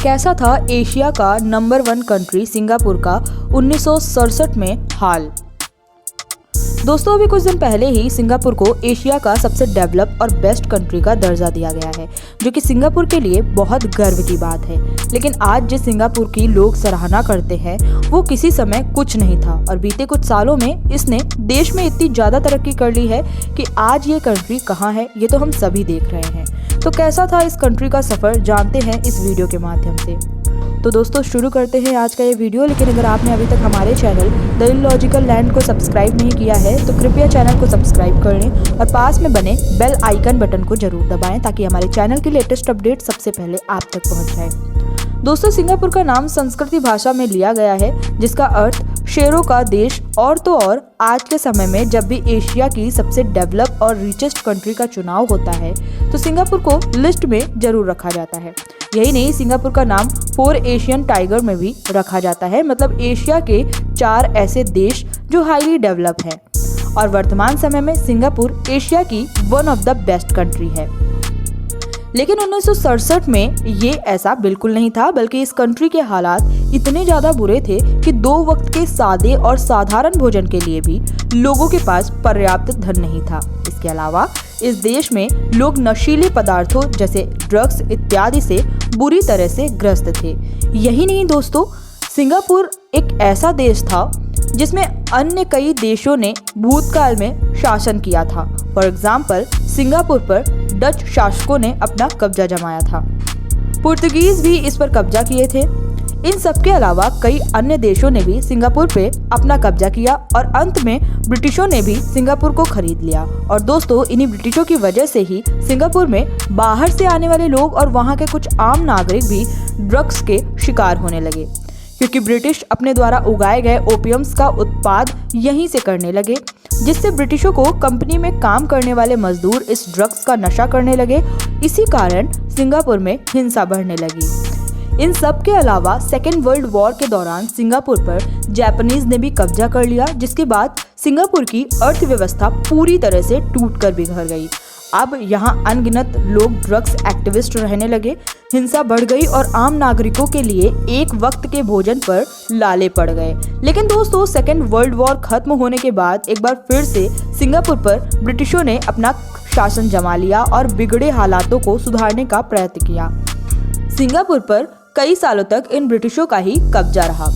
कैसा था एशिया का नंबर 1 कंट्री सिंगापुर का 1967 में हाल। दोस्तों, अभी कुछ दिन पहले ही सिंगापुर को एशिया का सबसे डेवलप और बेस्ट कंट्री का दर्जा दिया गया है, जो कि सिंगापुर के लिए बहुत गर्व की बात है। लेकिन आज जिस सिंगापुर की लोग सराहना करते हैं वो किसी समय कुछ नहीं था और बीते कुछ सालों में इसने देश में इतनी ज़्यादा तरक्की कर ली है कि आज ये कंट्री कहाँ है ये तो हम सभी देख रहे हैं। तो कैसा था इस कंट्री का सफ़र, जानते हैं इस वीडियो के माध्यम से। तो दोस्तों, शुरू करते हैं आज का ये वीडियो। लेकिन अगर आपने अभी तक हमारे चैनल द इलॉजिकल लैंड को सब्सक्राइब नहीं किया है तो कृपया चैनल को सब्सक्राइब कर लें और पास में बने बेल आइकन बटन को जरूर दबाएं ताकि हमारे चैनल की लेटेस्ट अपडेट सबसे पहले आप तक पहुंच जाए। दोस्तों, सिंगापुर का नाम संस्कृत भाषा में लिया गया है जिसका अर्थ शेरों का देश और तो और आज के समय में जब भी एशिया की सबसे डेवलप और रिचेस्ट कंट्री का चुनाव होता है तो सिंगापुर को लिस्ट में जरूर रखा जाता है। यही नहीं, सिंगापुर का नाम 4 एशियन टाइगर में भी रखा जाता है, मतलब एशिया के 4 ऐसे देश जो हाईली डेवलप हैं। और वर्तमान समय में सिंगापुर एशिया की one of the best country है। लेकिन 1967 में ये ऐसा बिल्कुल नहीं था, बल्कि इस कंट्री के हालात इतने ज़्यादा बुरे थे कि 2 वक्त के सादे और साधारण भोजन के लिए भी लोगों के पास पर्याप्त धन नहीं था। इसके अलावा इस देश में लोग नशीले पदार्थों जैसे ड्रग्स इत्यादि से बुरी तरह से ग्रस्त थे। यही नहीं दोस्तों, सिंगापुर एक ऐसा देश था जिसमें अन्य कई देशों ने भूतकाल में शासन किया था। फॉर एग्जाम्पल, सिंगापुर पर डच शासकों ने अपना कब्जा जमाया था, पुर्तगीज भी इस पर कब्जा किए थे। इन सब के अलावा कई अन्य देशों ने भी सिंगापुर पे अपना कब्जा किया और अंत में ब्रिटिशों ने भी सिंगापुर को खरीद लिया। और दोस्तों, इन्हीं ब्रिटिशों की वजह से ही सिंगापुर में बाहर से आने वाले लोग और वहाँ के कुछ आम नागरिक भी ड्रग्स के शिकार होने लगे, क्योंकि ब्रिटिश अपने द्वारा उगाए गए ओपियम्स का उत्पाद यहीं से करने लगे, जिससे ब्रिटिशों को कंपनी में काम करने वाले मजदूर इस ड्रग्स का नशा करने लगे। इसी कारण सिंगापुर में हिंसा बढ़ने लगी। इन सब के अलावा सेकेंड वर्ल्ड वॉर के दौरान सिंगापुर पर जापानीज ने भी कब्जा कर लिया, जिसके बाद सिंगापुर की अर्थव्यवस्था पूरी तरह से टूटकर बिखर गई। अब यहाँ अनगिनत लोग ड्रग्स एक्टिविस्ट रहने लगे, हिंसा बढ़ गई और आम नागरिकों के लिए एक वक्त के भोजन पर लाले पड़ गए। लेकिन दोस्तों, सेकेंड वर्ल्ड वॉर खत्म होने के बाद एक बार फिर से सिंगापुर पर ब्रिटिशों ने अपना शासन जमा लिया और बिगड़े हालातों को सुधारने का प्रयत्न किया। सिंगापुर पर कई सालों तक इन ब्रिटिशों का ही कब्जा रहा।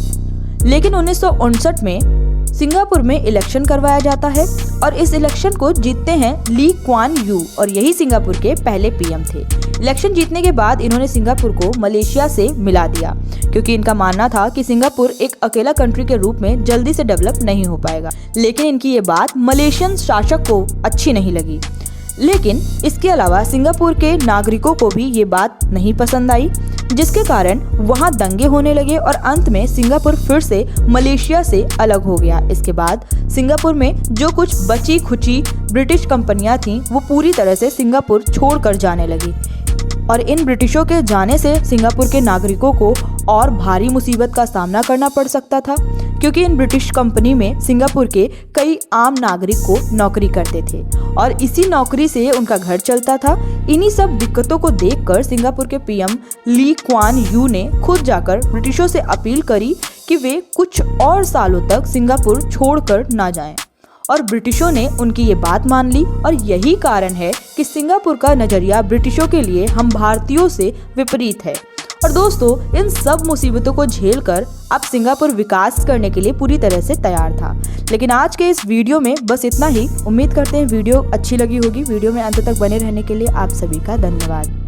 लेकिन 1959 में सिंगापुर में इलेक्शन करवाया जाता है और इस इलेक्शन को जीतते हैं ली क्वान यू और यही सिंगापुर के पहले पीएम थे। इलेक्शन जीतने के बाद इन्होंने सिंगापुर को मलेशिया से मिला दिया, क्योंकि इनका मानना था कि सिंगापुर एक अकेला कंट्री के रूप में जल्दी से डेवलप नहीं हो पाएगा। लेकिन इनकी ये बात मलेशियन शासक को अच्छी नहीं लगी। लेकिन इसके अलावा सिंगापुर के नागरिकों को भी ये बात नहीं पसंद आई, जिसके कारण वहां दंगे होने लगे और अंत में सिंगापुर फिर से मलेशिया से अलग हो गया। इसके बाद सिंगापुर में जो कुछ बची खुची ब्रिटिश कंपनियां थीं वो पूरी तरह से सिंगापुर छोड़कर जाने लगी और इन ब्रिटिशों के जाने से सिंगापुर के नागरिकों को और भारी मुसीबत का सामना करना पड़ सकता था, क्योंकि इन ब्रिटिश कंपनी में सिंगापुर के कई आम नागरिक को नौकरी करते थे और इसी नौकरी से उनका घर चलता था। इन्हीं सब दिक्कतों को देखकर सिंगापुर के पीएम ली क्वान यू ने खुद जाकर ब्रिटिशों से अपील करी कि वे कुछ और सालों तक सिंगापुर छोड़कर ना जाएं। और ब्रिटिशों ने उनकी ये बात मान ली और यही कारण है कि सिंगापुर का नजरिया ब्रिटिशों के लिए हम भारतीयों से विपरीत है। और दोस्तों, इन सब मुसीबतों को झेलकर अब सिंगापुर विकास करने के लिए पूरी तरह से तैयार था। लेकिन आज के इस वीडियो में बस इतना ही। उम्मीद करते हैं वीडियो अच्छी लगी होगी। वीडियो में अंत तक बने रहने के लिए आप सभी का धन्यवाद।